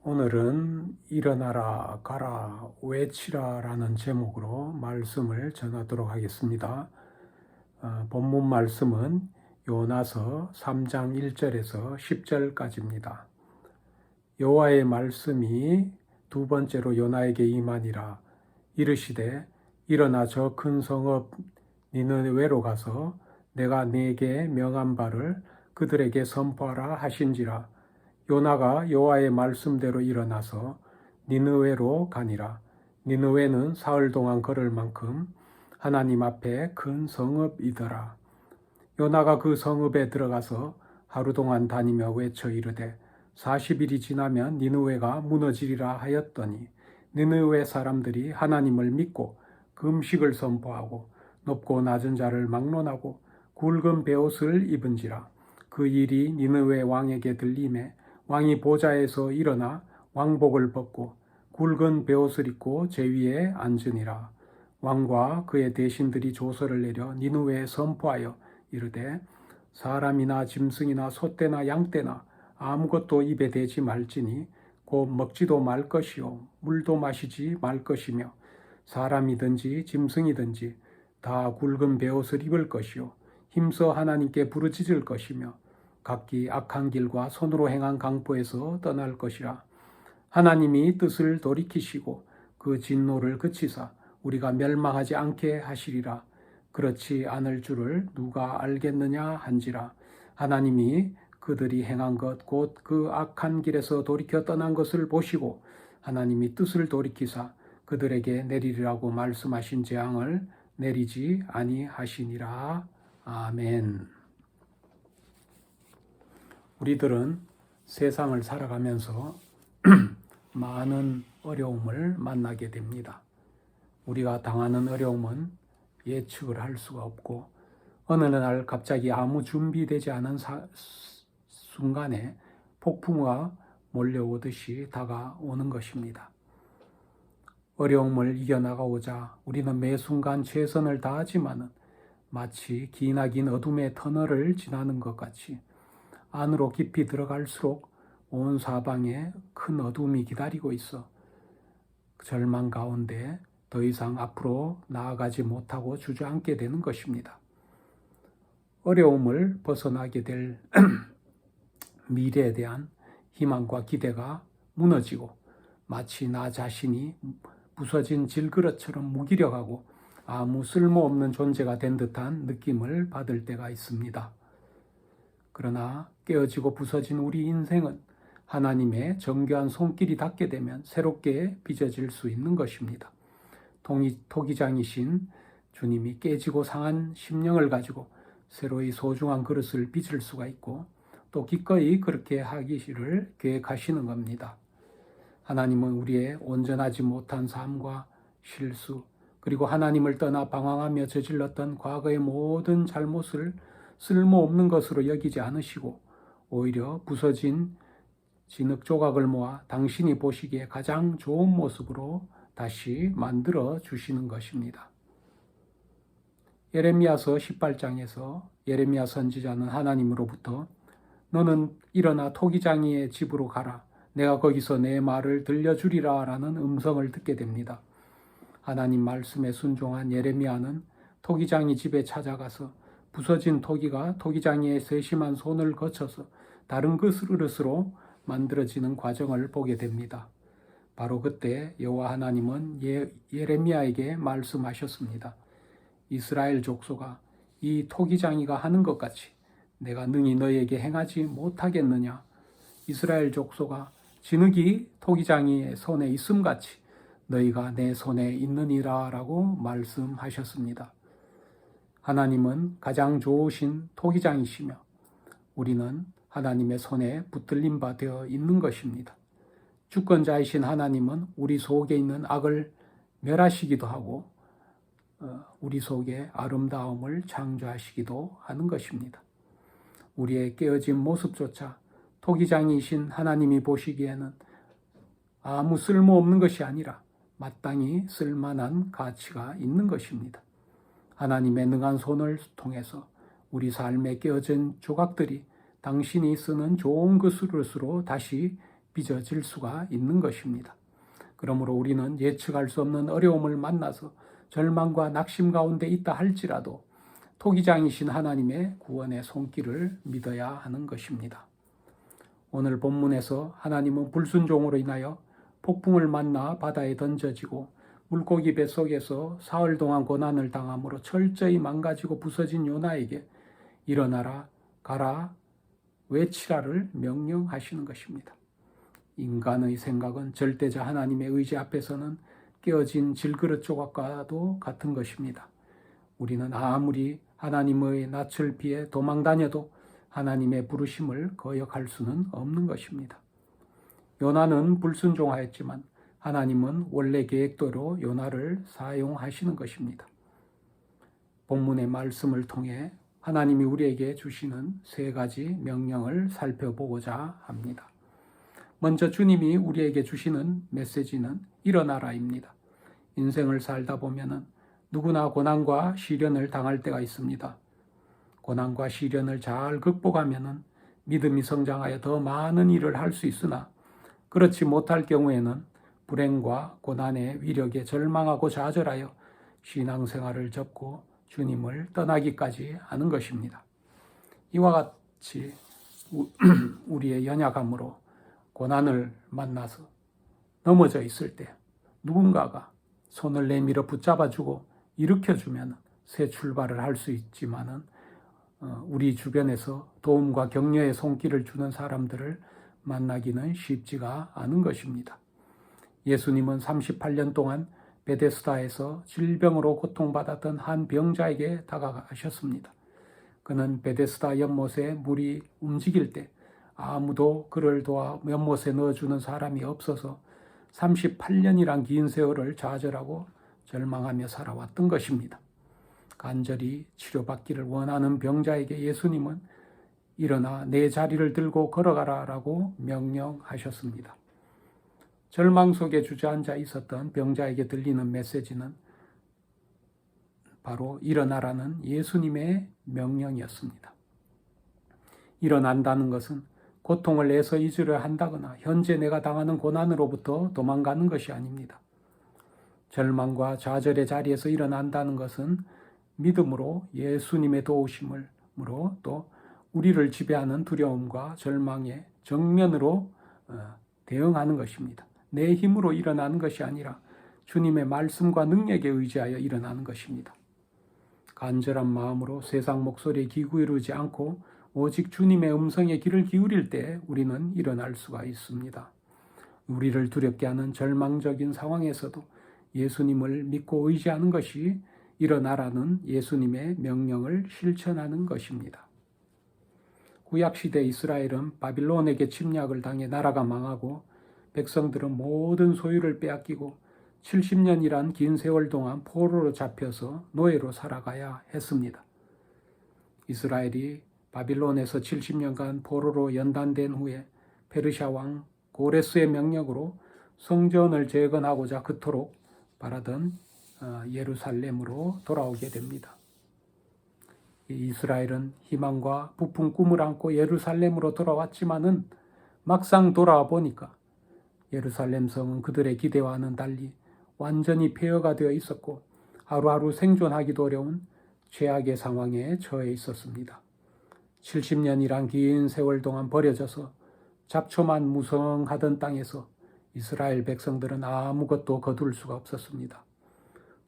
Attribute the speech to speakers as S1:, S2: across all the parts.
S1: 오늘은 일어나라 가라 외치라 라는 제목으로 말씀을 전하도록 하겠습니다. 본문 말씀은 요나서 3장 1절에서 10절까지입니다. 여호와의 말씀이 두 번째로 요나에게 임하니라. 이르시되 일어나 저 큰 성읍 니느웨로 가서 내가 네게 명한 바를 그들에게 선포하라 하신지라. 요나가 여호와의 말씀대로 일어나서 니느웨로 가니라. 니느웨는 사흘 동안 걸을 만큼 하나님 앞에 큰 성읍이더라. 요나가 그 성읍에 들어가서 하루 동안 다니며 외쳐 이르되 40일이 지나면 니느웨가 무너지리라 하였더니 니느웨 사람들이 하나님을 믿고 금식을 선포하고 높고 낮은 자를 막론하고 굵은 베옷을 입은지라. 그 일이 니느웨 왕에게 들림에 왕이 보좌에서 일어나 왕복을 벗고 굵은 베옷을 입고 제위에 앉으니라. 왕과 그의 대신들이 조서를 내려 니느웨에 선포하여 이르되 사람이나 짐승이나 소떼나 양떼나 아무것도 입에 대지 말지니 곧 먹지도 말 것이요 물도 마시지 말 것이며 사람이든지 짐승이든지 다 굵은 베옷을 입을 것이요 힘써 하나님께 부르짖을 것이며 각기 악한 길과 손으로 행한 강포에서 떠날 것이라. 하나님이 뜻을 돌이키시고 그 진노를 그치사 우리가 멸망하지 않게 하시리라. 그렇지 않을 줄을 누가 알겠느냐 한지라. 하나님이 그들이 행한 것 곧 그 악한 길에서 돌이켜 떠난 것을 보시고 하나님이 뜻을 돌이키사 그들에게 내리리라고 말씀하신 재앙을 내리지 아니하시니라. 아멘. 우리들은 세상을 살아가면서 많은 어려움을 만나게 됩니다. 우리가 당하는 어려움은 예측을 할 수가 없고 어느 날 갑자기 아무 준비되지 않은 순간에 폭풍우가 몰려오듯이 다가오는 것입니다. 어려움을 이겨나가고자 우리는 매 순간 최선을 다하지만은 마치 기나긴 어둠의 터널을 지나는 것 같이 안으로 깊이 들어갈수록 온 사방에 큰 어둠이 기다리고 있어 절망 가운데 더 이상 앞으로 나아가지 못하고 주저앉게 되는 것입니다. 어려움을 벗어나게 될 미래에 대한 희망과 기대가 무너지고 마치 나 자신이 부서진 질그릇처럼 무기력하고 아무 쓸모없는 존재가 된 듯한 느낌을 받을 때가 있습니다. 그러나 깨어지고 부서진 우리 인생은 하나님의 정교한 손길이 닿게 되면 새롭게 빚어질 수 있는 것입니다. 토기장이신 주님이 깨지고 상한 심령을 가지고 새로이 소중한 그릇을 빚을 수가 있고 또 기꺼이 그렇게 하기를 계획하시는 겁니다. 하나님은 우리의 온전하지 못한 삶과 실수 그리고 하나님을 떠나 방황하며 저질렀던 과거의 모든 잘못을 쓸모없는 것으로 여기지 않으시고 오히려 부서진 진흙 조각을 모아 당신이 보시기에 가장 좋은 모습으로 다시 만들어 주시는 것입니다. 예레미야서 18장에서 예레미야 선지자는 하나님으로부터 너는 일어나 토기장이의 집으로 가라. 내가 거기서 내 말을 들려주리라 라는 음성을 듣게 됩니다. 하나님 말씀에 순종한 예레미야는 토기장이 집에 찾아가서 부서진 토기가 토기장이의 세심한 손을 거쳐서 다른 그릇으로 만들어지는 과정을 보게 됩니다. 바로 그때 여호와 하나님은 예레미야에게 말씀하셨습니다. 이스라엘 족속아, 이 토기장이가 하는 것 같이 내가 능히 너희에게 행하지 못하겠느냐? 이스라엘 족속아, 진흙이 토기장이의 손에 있음같이 너희가 내 손에 있느니라 라고 말씀하셨습니다. 하나님은 가장 좋으신 토기장이시며 우리는 하나님의 손에 붙들림 바 되어 있는 것입니다. 주권자이신 하나님은 우리 속에 있는 악을 멸하시기도 하고 우리 속에 아름다움을 창조하시기도 하는 것입니다. 우리의 깨어진 모습조차 토기장이신 하나님이 보시기에는 아무 쓸모없는 것이 아니라 마땅히 쓸만한 가치가 있는 것입니다. 하나님의 능한 손을 통해서 우리 삶에 깨어진 조각들이 당신이 쓰는 좋은 그릇으로 다시 빚어질 수가 있는 것입니다. 그러므로 우리는 예측할 수 없는 어려움을 만나서 절망과 낙심 가운데 있다 할지라도 토기장이신 하나님의 구원의 손길을 믿어야 하는 것입니다. 오늘 본문에서 하나님은 불순종으로 인하여 폭풍을 만나 바다에 던져지고 물고기 뱃속에서 사흘 동안 고난을 당함으로 철저히 망가지고 부서진 요나에게 일어나라, 가라, 외치라를 명령하시는 것입니다. 인간의 생각은 절대자 하나님의 의지 앞에서는 깨어진 질그릇 조각과도 같은 것입니다. 우리는 아무리 하나님의 낯을 피해 도망 다녀도 하나님의 부르심을 거역할 수는 없는 것입니다. 요나는 불순종하였지만 하나님은 원래 계획대로 요나를 사용하시는 것입니다. 본문의 말씀을 통해 하나님이 우리에게 주시는 세 가지 명령을 살펴보고자 합니다. 먼저 주님이 우리에게 주시는 메시지는 일어나라입니다. 인생을 살다 보면은 누구나 고난과 시련을 당할 때가 있습니다. 고난과 시련을 잘 극복하면은 믿음이 성장하여 더 많은 일을 할 수 있으나 그렇지 못할 경우에는 불행과 고난의 위력에 절망하고 좌절하여 신앙생활을 접고 주님을 떠나기까지 하는 것입니다. 이와 같이 우리의 연약함으로 고난을 만나서 넘어져 있을 때 누군가가 손을 내밀어 붙잡아주고 일으켜주면 새 출발을 할 수 있지만은 우리 주변에서 도움과 격려의 손길을 주는 사람들을 만나기는 쉽지가 않은 것입니다. 예수님은 38년 동안 베데스다에서 질병으로 고통받았던 한 병자에게 다가가셨습니다. 그는 베데스다 연못에 물이 움직일 때 아무도 그를 도와 연못에 넣어주는 사람이 없어서 38년이란 긴 세월을 좌절하고 절망하며 살아왔던 것입니다. 간절히 치료받기를 원하는 병자에게 예수님은 일어나 내 자리를 들고 걸어가라라고 명령하셨습니다. 절망 속에 주저앉아 있었던 병자에게 들리는 메시지는 바로 일어나라는 예수님의 명령이었습니다. 일어난다는 것은 고통을 내서 잊으려 한다거나 현재 내가 당하는 고난으로부터 도망가는 것이 아닙니다. 절망과 좌절의 자리에서 일어난다는 것은 믿음으로 예수님의 도우심으로 또 우리를 지배하는 두려움과 절망에 정면으로 대응하는 것입니다. 내 힘으로 일어나는 것이 아니라 주님의 말씀과 능력에 의지하여 일어나는 것입니다. 간절한 마음으로 세상 목소리에 기울이지 않고 오직 주님의 음성에 귀를 기울일 때 우리는 일어날 수가 있습니다. 우리를 두렵게 하는 절망적인 상황에서도 예수님을 믿고 의지하는 것이 일어나라는 예수님의 명령을 실천하는 것입니다. 구약시대 이스라엘은 바빌론에게 침략을 당해 나라가 망하고 백성들은 모든 소유를 빼앗기고 70년이란 긴 세월 동안 포로로 잡혀서 노예로 살아가야 했습니다. 이스라엘이 바빌론에서 70년간 포로로 연단된 후에 페르시아 왕 고레스의 명령으로 성전을 재건하고자 그토록 바라던 예루살렘으로 돌아오게 됩니다. 이스라엘은 희망과 부푼 꿈을 안고 예루살렘으로 돌아왔지만은 막상 돌아와 보니까 예루살렘 성은 그들의 기대와는 달리 완전히 폐허가 되어 있었고 하루하루 생존하기도 어려운 최악의 상황에 처해 있었습니다. 70년이란 긴 세월 동안 버려져서 잡초만 무성하던 땅에서 이스라엘 백성들은 아무것도 거둘 수가 없었습니다.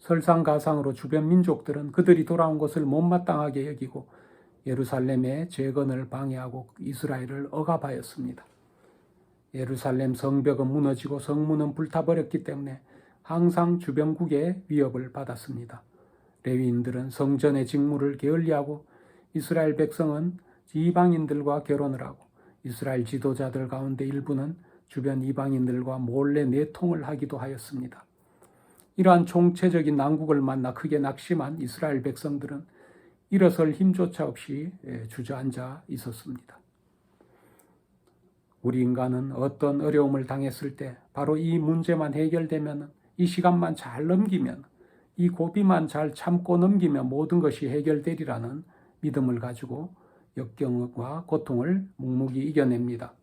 S1: 설상가상으로 주변 민족들은 그들이 돌아온 것을 못마땅하게 여기고 예루살렘의 재건을 방해하고 이스라엘을 억압하였습니다. 예루살렘 성벽은 무너지고 성문은 불타버렸기 때문에 항상 주변국의 위협을 받았습니다. 레위인들은 성전의 직무를 게을리하고 이스라엘 백성은 이방인들과 결혼을 하고 이스라엘 지도자들 가운데 일부는 주변 이방인들과 몰래 내통을 하기도 하였습니다. 이러한 총체적인 난국을 만나 크게 낙심한 이스라엘 백성들은 일어설 힘조차 없이 주저앉아 있었습니다. 우리 인간은 어떤 어려움을 당했을 때 바로 이 문제만 해결되면, 이 시간만 잘 넘기면, 이 고비만 잘 참고 넘기면 모든 것이 해결되리라는 믿음을 가지고 역경과 고통을 묵묵히 이겨냅니다.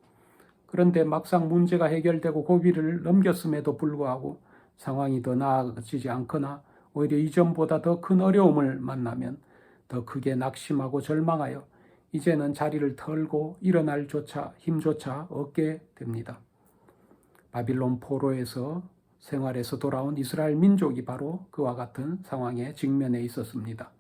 S1: 그런데 막상 문제가 해결되고 고비를 넘겼음에도 불구하고 상황이 더 나아지지 않거나 오히려 이전보다 더 큰 어려움을 만나면 더 크게 낙심하고 절망하여 이제는 자리를 털고 일어날 힘조차 얻게 됩니다. 바빌론 포로에서 생활에서 돌아온 이스라엘 민족이 바로 그와 같은 상황에 직면해 있었습니다.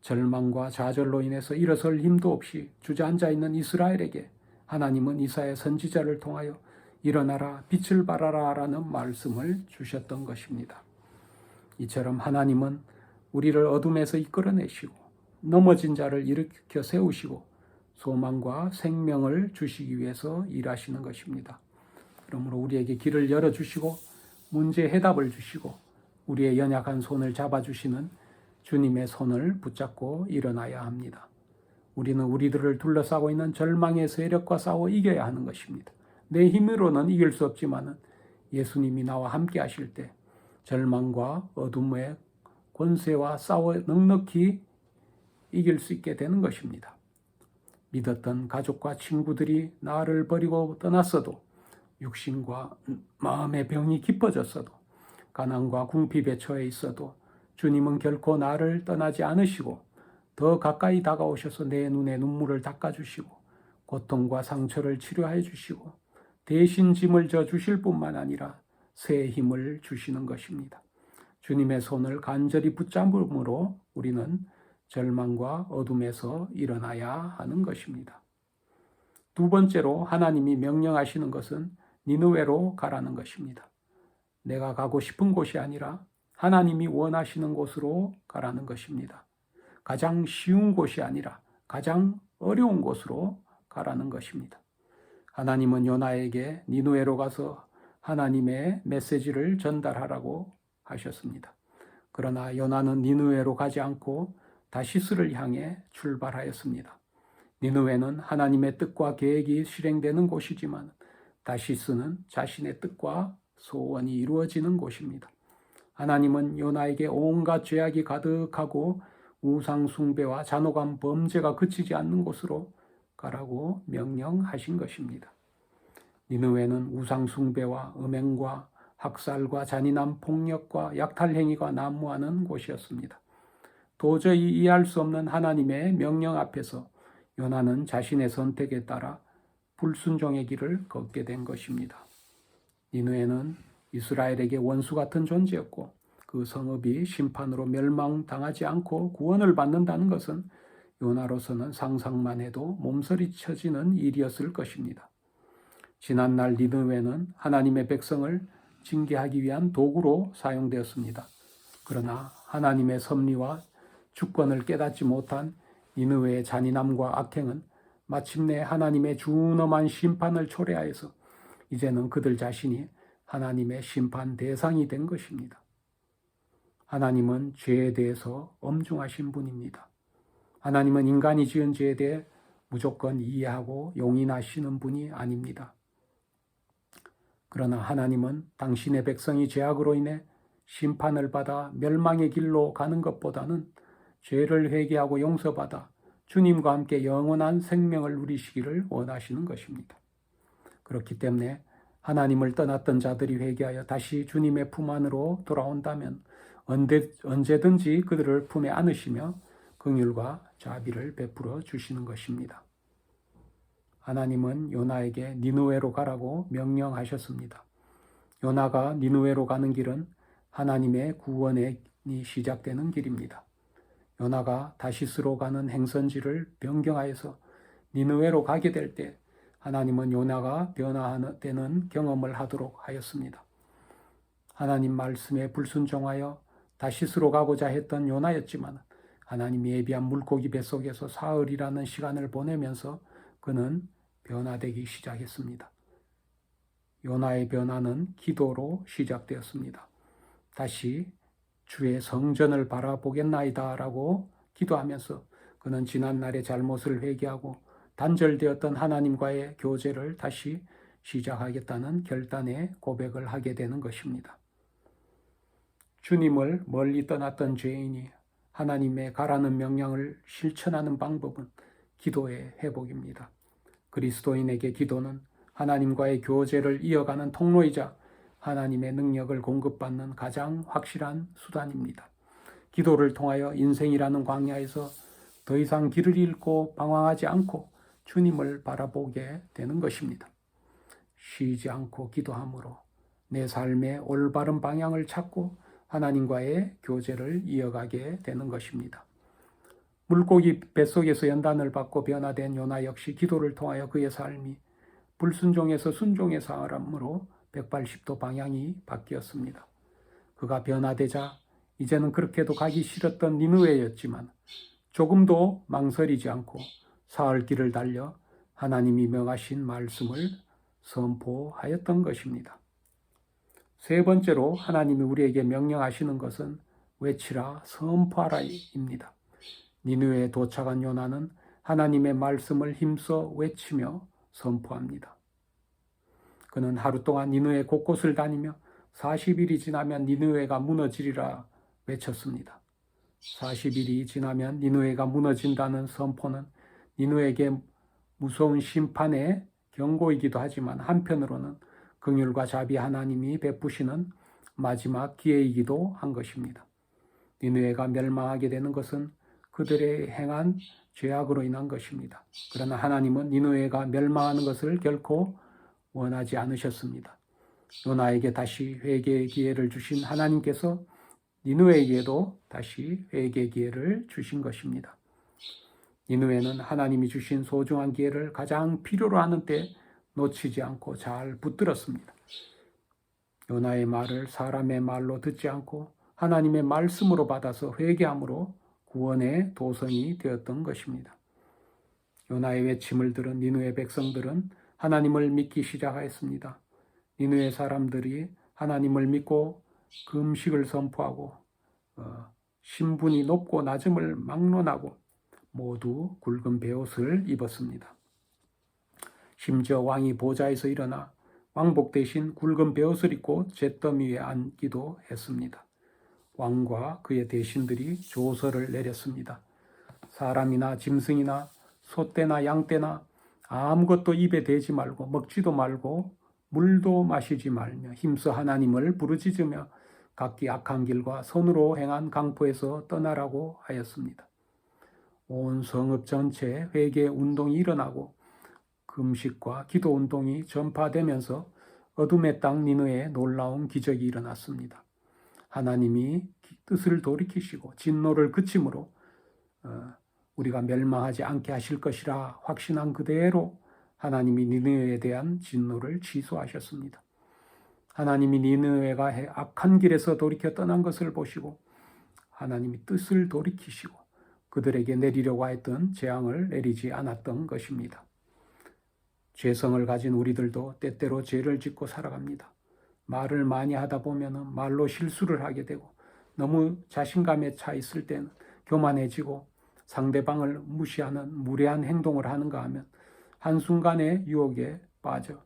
S1: 절망과 좌절로 인해서 일어설 힘도 없이 주저앉아 있는 이스라엘에게 하나님은 이사야 선지자를 통하여 일어나라 빛을 발하라 라는 말씀을 주셨던 것입니다. 이처럼 하나님은 우리를 어둠에서 이끌어내시고 넘어진 자를 일으켜 세우시고 소망과 생명을 주시기 위해서 일하시는 것입니다. 그러므로 우리에게 길을 열어주시고 문제 해답을 주시고 우리의 연약한 손을 잡아주시는 주님의 손을 붙잡고 일어나야 합니다. 우리는 우리들을 둘러싸고 있는 절망의 세력과 싸워 이겨야 하는 것입니다. 내 힘으로는 이길 수 없지만 예수님이 나와 함께 하실 때 절망과 어둠의 권세와 싸워 넉넉히 이길 수 있게 되는 것입니다. 믿었던 가족과 친구들이 나를 버리고 떠났어도 육신과 마음의 병이 깊어졌어도 가난과 궁핍에 처해 있어도 주님은 결코 나를 떠나지 않으시고 더 가까이 다가오셔서 내 눈에 눈물을 닦아주시고 고통과 상처를 치료해 주시고 대신 짐을 져 주실 뿐만 아니라 새 힘을 주시는 것입니다. 주님의 손을 간절히 붙잡음으로 우리는 절망과 어둠에서 일어나야 하는 것입니다. 두 번째로 하나님이 명령하시는 것은 니느웨로 가라는 것입니다. 내가 가고 싶은 곳이 아니라 하나님이 원하시는 곳으로 가라는 것입니다. 가장 쉬운 곳이 아니라 가장 어려운 곳으로 가라는 것입니다. 하나님은 요나에게 니느웨로 가서 하나님의 메시지를 전달하라고 하셨습니다. 그러나 요나는 니느웨로 가지 않고 다시스를 향해 출발하였습니다. 니느웨는 하나님의 뜻과 계획이 실행되는 곳이지만 다시스는 자신의 뜻과 소원이 이루어지는 곳입니다. 하나님은 요나에게 온갖 죄악이 가득하고 우상 숭배와 잔혹한 범죄가 그치지 않는 곳으로 가라고 명령하신 것입니다. 니느웨는 우상 숭배와 음행과 학살과 잔인한 폭력과 약탈 행위가 난무하는 곳이었습니다. 도저히 이해할 수 없는 하나님의 명령 앞에서 요나는 자신의 선택에 따라 불순종의 길을 걷게 된 것입니다. 니느웨는 이스라엘에게 원수 같은 존재였고 그 성읍이 심판으로 멸망당하지 않고 구원을 받는다는 것은 요나로서는 상상만 해도 몸서리 쳐지는 일이었을 것입니다. 지난날 니느웨는 하나님의 백성을 징계하기 위한 도구로 사용되었습니다. 그러나 하나님의 섭리와 주권을 깨닫지 못한 니느웨의 잔인함과 악행은 마침내 하나님의 준엄한 심판을 초래하여서 이제는 그들 자신이 하나님의 심판 대상이 된 것입니다. 하나님은 죄에 대해서 엄중하신 분입니다. 하나님은 인간이 지은 죄에 대해 무조건 이해하고 용인하시는 분이 아닙니다. 그러나 하나님은 당신의 백성이 죄악으로 인해 심판을 받아 멸망의 길로 가는 것보다는 죄를 회개하고 용서받아 주님과 함께 영원한 생명을 누리시기를 원하시는 것입니다. 그렇기 때문에 하나님을 떠났던 자들이 회개하여 다시 주님의 품 안으로 돌아온다면 언제든지 그들을 품에 안으시며 긍휼과 자비를 베풀어 주시는 것입니다. 하나님은 요나에게 니느웨로 가라고 명령하셨습니다. 요나가 니느웨로 가는 길은 하나님의 구원이 시작되는 길입니다. 요나가 다시스로 가는 행선지를 변경하여서 니느웨로 가게 될 때 하나님은 요나가 변화되는 경험을 하도록 하였습니다. 하나님 말씀에 불순종하여 다시스로 가고자 했던 요나였지만 하나님이 예비한 물고기 뱃속에서 사흘이라는 시간을 보내면서 그는 변화되기 시작했습니다. 요나의 변화는 기도로 시작되었습니다. 다시 주의 성전을 바라보겠나이다 라고 기도하면서 그는 지난날의 잘못을 회개하고 단절되었던 하나님과의 교제를 다시 시작하겠다는 결단의 고백을 하게 되는 것입니다. 주님을 멀리 떠났던 죄인이 하나님의 가라는 명령을 실천하는 방법은 기도의 회복입니다. 그리스도인에게 기도는 하나님과의 교제를 이어가는 통로이자 하나님의 능력을 공급받는 가장 확실한 수단입니다. 기도를 통하여 인생이라는 광야에서 더 이상 길을 잃고 방황하지 않고 주님을 바라보게 되는 것입니다. 쉬지 않고 기도함으로 내 삶의 올바른 방향을 찾고 하나님과의 교제를 이어가게 되는 것입니다. 물고기 뱃속에서 연단을 받고 변화된 요나 역시 기도를 통하여 그의 삶이 불순종에서 순종의 사람으로 180도 방향이 바뀌었습니다. 그가 변화되자 이제는 그렇게도 가기 싫었던 니느웨였지만 조금도 망설이지 않고 사흘 길을 달려 하나님이 명하신 말씀을 선포하였던 것입니다. 세 번째로 하나님이 우리에게 명령하시는 것은 외치라 선포하라입니다. 니느웨에 도착한 요나는 하나님의 말씀을 힘써 외치며 선포합니다. 그는 하루 동안 니느웨 곳곳을 다니며 40일이 지나면 니느웨가 무너지리라 외쳤습니다. 40일이 지나면 니느웨가 무너진다는 선포는 니느웨에게 무서운 심판의 경고이기도 하지만 한편으로는 긍휼과 자비 하나님이 베푸시는 마지막 기회이기도 한 것입니다. 니느웨가 멸망하게 되는 것은 그들의 행한 죄악으로 인한 것입니다. 그러나 하나님은 니느웨가 멸망하는 것을 결코 원하지 않으셨습니다. 요나에게 다시 회개의 기회를 주신 하나님께서 니느웨에게도 다시 회개의 기회를 주신 것입니다. 니느웨는 하나님이 주신 소중한 기회를 가장 필요로 하는 때 놓치지 않고 잘 붙들었습니다. 요나의 말을 사람의 말로 듣지 않고 하나님의 말씀으로 받아서 회개함으로 구원의 도성이 되었던 것입니다. 요나의 외침을 들은 니느웨 백성들은 하나님을 믿기 시작하였습니다. 니느웨 사람들이 하나님을 믿고 금식을 선포하고 신분이 높고 낮음을 막론하고 모두 굵은 베옷을 입었습니다. 심지어 왕이 보좌에서 일어나 왕복 대신 굵은 베옷을 입고 잿더미 위에 앉기도 했습니다. 왕과 그의 대신들이 조서를 내렸습니다. 사람이나 짐승이나 소떼나 양떼나 아무것도 입에 대지 말고 먹지도 말고 물도 마시지 말며 힘써 하나님을 부르짖으며 각기 악한 길과 손으로 행한 강포에서 떠나라고 하였습니다. 온 성읍 전체에 회개 운동이 일어나고 금식과 기도 운동이 전파되면서 어둠의 땅 니느웨에 놀라운 기적이 일어났습니다. 하나님이 뜻을 돌이키시고 진노를 그침으로 우리가 멸망하지 않게 하실 것이라 확신한 그대로 하나님이 니느웨에 대한 진노를 취소하셨습니다. 하나님이 니느웨가 악한 길에서 돌이켜 떠난 것을 보시고 하나님이 뜻을 돌이키시고 그들에게 내리려고 했던 재앙을 내리지 않았던 것입니다. 죄성을 가진 우리들도 때때로 죄를 짓고 살아갑니다. 말을 많이 하다 보면 말로 실수를 하게 되고 너무 자신감에 차 있을 때는 교만해지고 상대방을 무시하는 무례한 행동을 하는가 하면 한순간의 유혹에 빠져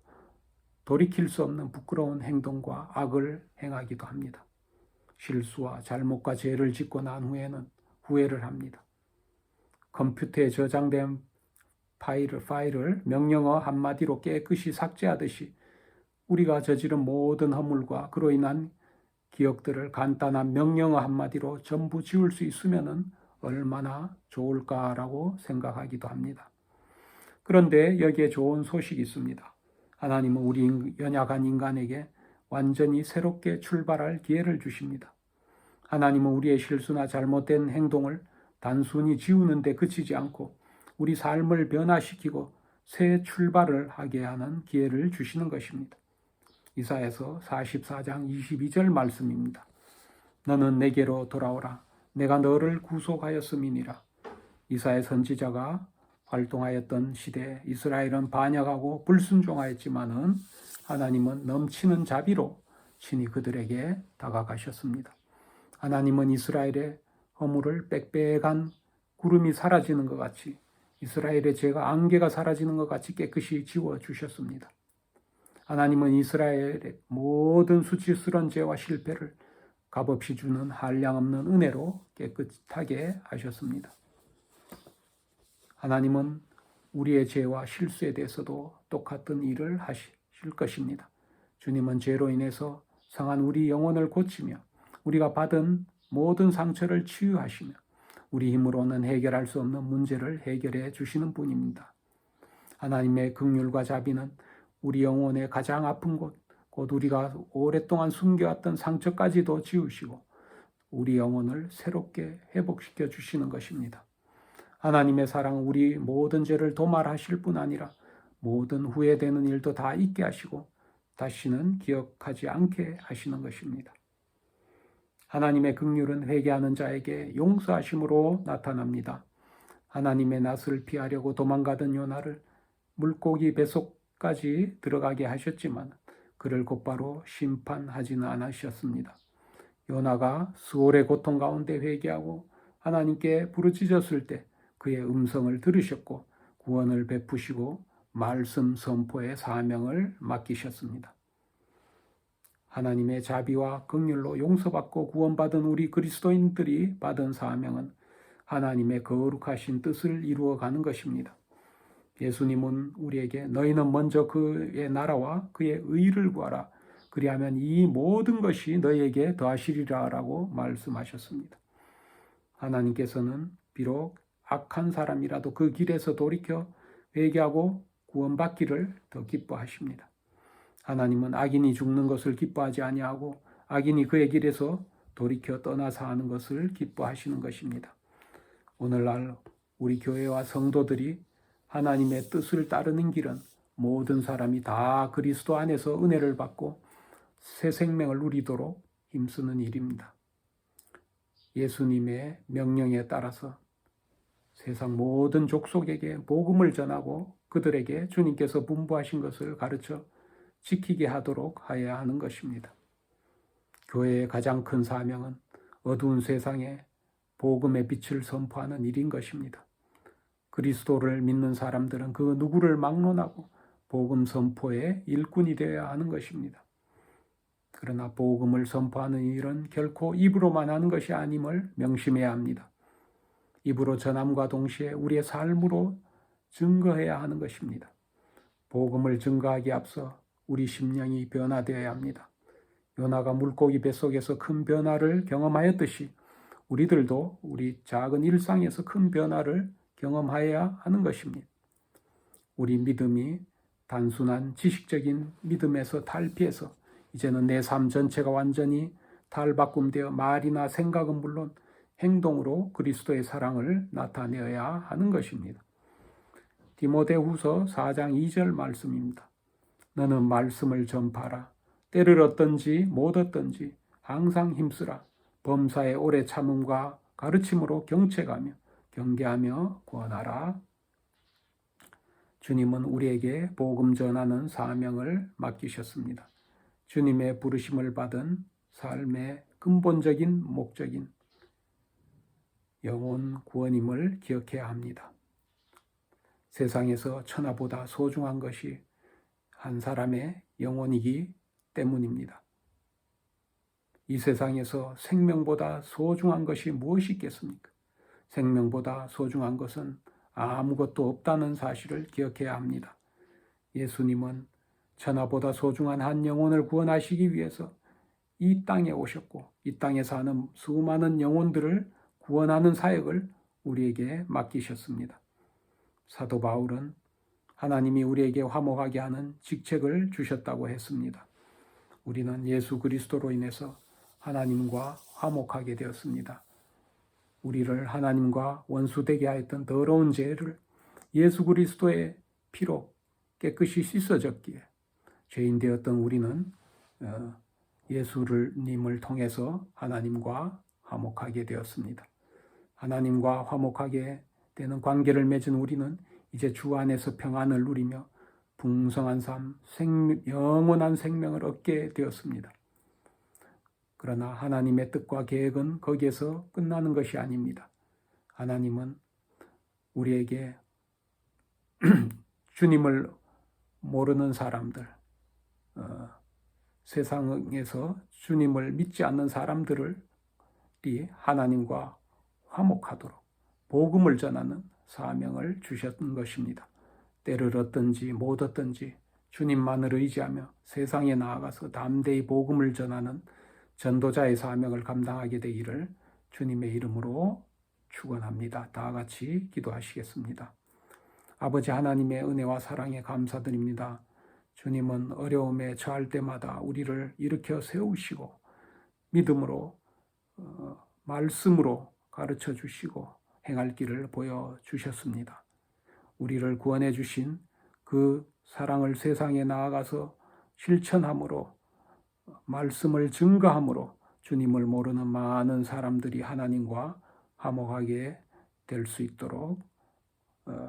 S1: 돌이킬 수 없는 부끄러운 행동과 악을 행하기도 합니다. 실수와 잘못과 죄를 짓고 난 후에는 후회를 합니다. 컴퓨터에 저장된 파일을 명령어 한마디로 깨끗이 삭제하듯이 우리가 저지른 모든 허물과 그로 인한 기억들을 간단한 명령어 한마디로 전부 지울 수 있으면 얼마나 좋을까라고 생각하기도 합니다. 그런데 여기에 좋은 소식이 있습니다. 하나님은 우리 연약한 인간에게 완전히 새롭게 출발할 기회를 주십니다. 하나님은 우리의 실수나 잘못된 행동을 단순히 지우는 데 그치지 않고 우리 삶을 변화시키고 새 출발을 하게 하는 기회를 주시는 것입니다. 이사야서 44장 22절 말씀입니다. 너는 내게로 돌아오라. 내가 너를 구속하였음이니라. 이사야 선지자가 활동하였던 시대에 이스라엘은 반역하고 불순종하였지만은 하나님은 넘치는 자비로 친히 그들에게 다가가셨습니다. 하나님은 이스라엘의 허물을 빽빽한 구름이 사라지는 것 같이 이스라엘의 죄가 안개가 사라지는 것 같이 깨끗이 지워주셨습니다. 하나님은 이스라엘의 모든 수치스러운 죄와 실패를 값없이 주는 한량없는 은혜로 깨끗하게 하셨습니다. 하나님은 우리의 죄와 실수에 대해서도 똑같은 일을 하실 것입니다. 주님은 죄로 인해서 상한 우리 영혼을 고치며 우리가 받은 모든 상처를 치유하시며 우리 힘으로는 해결할 수 없는 문제를 해결해 주시는 분입니다. 하나님의 긍휼과 자비는 우리 영혼의 가장 아픈 곳, 곧 우리가 오랫동안 숨겨왔던 상처까지도 지우시고 우리 영혼을 새롭게 회복시켜 주시는 것입니다. 하나님의 사랑은 우리 모든 죄를 도말하실 뿐 아니라 모든 후회되는 일도 다 잊게 하시고 다시는 기억하지 않게 하시는 것입니다. 하나님의 긍휼은 회개하는 자에게 용서하심으로 나타납니다. 하나님의 낯을 피하려고 도망가던 요나를 물고기 뱃속까지 들어가게 하셨지만 그를 곧바로 심판하지는 않으셨습니다. 요나가 수월의 고통 가운데 회개하고 하나님께 부르짖었을 때 그의 음성을 들으셨고 구원을 베푸시고 말씀 선포의 사명을 맡기셨습니다. 하나님의 자비와 긍휼로 용서받고 구원받은 우리 그리스도인들이 받은 사명은 하나님의 거룩하신 뜻을 이루어가는 것입니다. 예수님은 우리에게 너희는 먼저 그의 나라와 그의 의를 구하라. 그리하면 이 모든 것이 너희에게 더하시리라 라고 말씀하셨습니다. 하나님께서는 비록 악한 사람이라도 그 길에서 돌이켜 회개하고 구원받기를 더 기뻐하십니다. 하나님은 악인이 죽는 것을 기뻐하지 아니하고 악인이 그의 길에서 돌이켜 떠나서 하는 것을 기뻐하시는 것입니다. 오늘날 우리 교회와 성도들이 하나님의 뜻을 따르는 길은 모든 사람이 다 그리스도 안에서 은혜를 받고 새 생명을 누리도록 힘쓰는 일입니다. 예수님의 명령에 따라서 세상 모든 족속에게 복음을 전하고 그들에게 주님께서 분부하신 것을 가르쳐 지키게 하도록 하여야 하는 것입니다. 교회의 가장 큰 사명은 어두운 세상에 복음의 빛을 선포하는 일인 것입니다. 그리스도를 믿는 사람들은 그 누구를 막론하고 복음 선포의 일꾼이 되어야 하는 것입니다. 그러나 복음을 선포하는 일은 결코 입으로만 하는 것이 아님을 명심해야 합니다. 입으로 전함과 동시에 우리의 삶으로 증거해야 하는 것입니다. 복음을 증거하기에 앞서 우리 심령이 변화되어야 합니다. 요나가 물고기 뱃속에서 큰 변화를 경험하였듯이 우리들도 우리 작은 일상에서 큰 변화를 경험하여야 하는 것입니다. 우리 믿음이 단순한 지식적인 믿음에서 탈피해서 이제는 내 삶 전체가 완전히 탈바꿈되어 말이나 생각은 물론 행동으로 그리스도의 사랑을 나타내어야 하는 것입니다. 디모데후서 4장 2절 말씀입니다. 너는 말씀을 전파하라. 때를 얻든지 못 얻든지 항상 힘쓰라. 범사의 오래 참음과 가르침으로 경책하며 경계하며 구원하라. 주님은 우리에게 복음 전하는 사명을 맡기셨습니다. 주님의 부르심을 받은 삶의 근본적인 목적인 영혼 구원임을 기억해야 합니다. 세상에서 천하보다 소중한 것이 한 사람의 영혼이기 때문입니다. 이 세상에서 생명보다 소중한 것이 무엇이 있겠습니까? 생명보다 소중한 것은 아무것도 없다는 사실을 기억해야 합니다. 예수님은 천하보다 소중한 한 영혼을 구원하시기 위해서 이 땅에 오셨고 이 땅에 사는 수많은 영혼들을 구원하는 사역을 우리에게 맡기셨습니다. 사도 바울은 하나님이 우리에게 화목하게 하는 직책을 주셨다고 했습니다. 우리는 예수 그리스도로 인해서 하나님과 화목하게 되었습니다. 우리를 하나님과 원수되게 하였던 더러운 죄를 예수 그리스도의 피로 깨끗이 씻어졌기에 죄인 되었던 우리는 예수님을 통해서 하나님과 화목하게 되었습니다. 하나님과 화목하게 되는 관계를 맺은 우리는 이제 주 안에서 평안을 누리며 풍성한 삶, 영원한 생명을 얻게 되었습니다. 그러나 하나님의 뜻과 계획은 거기에서 끝나는 것이 아닙니다. 하나님은 우리에게 주님을 모르는 사람들, 세상에서 주님을 믿지 않는 사람들이 하나님과 화목하도록 복음을 전하는 사명을 주셨던 것입니다. 때를 얻든지 못 얻든지 주님만을 의지하며 세상에 나아가서 담대히 복음을 전하는 전도자의 사명을 감당하게 되기를 주님의 이름으로 축원합니다. 다 같이 기도하시겠습니다. 아버지 하나님의 은혜와 사랑에 감사드립니다. 주님은 어려움에 처할 때마다 우리를 일으켜 세우시고 믿음으로 말씀으로 가르쳐 주시고 행할 길을 보여주셨습니다. 우리를 구원해 주신 그 사랑을 세상에 나아가서 실천함으로 말씀을 증거함으로 주님을 모르는 많은 사람들이 하나님과 화목하게 될 수 있도록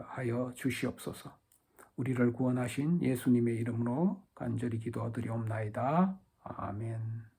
S1: 하여 주시옵소서. 우리를 구원하신 예수님의 이름으로 간절히 기도드리옵나이다. 아멘.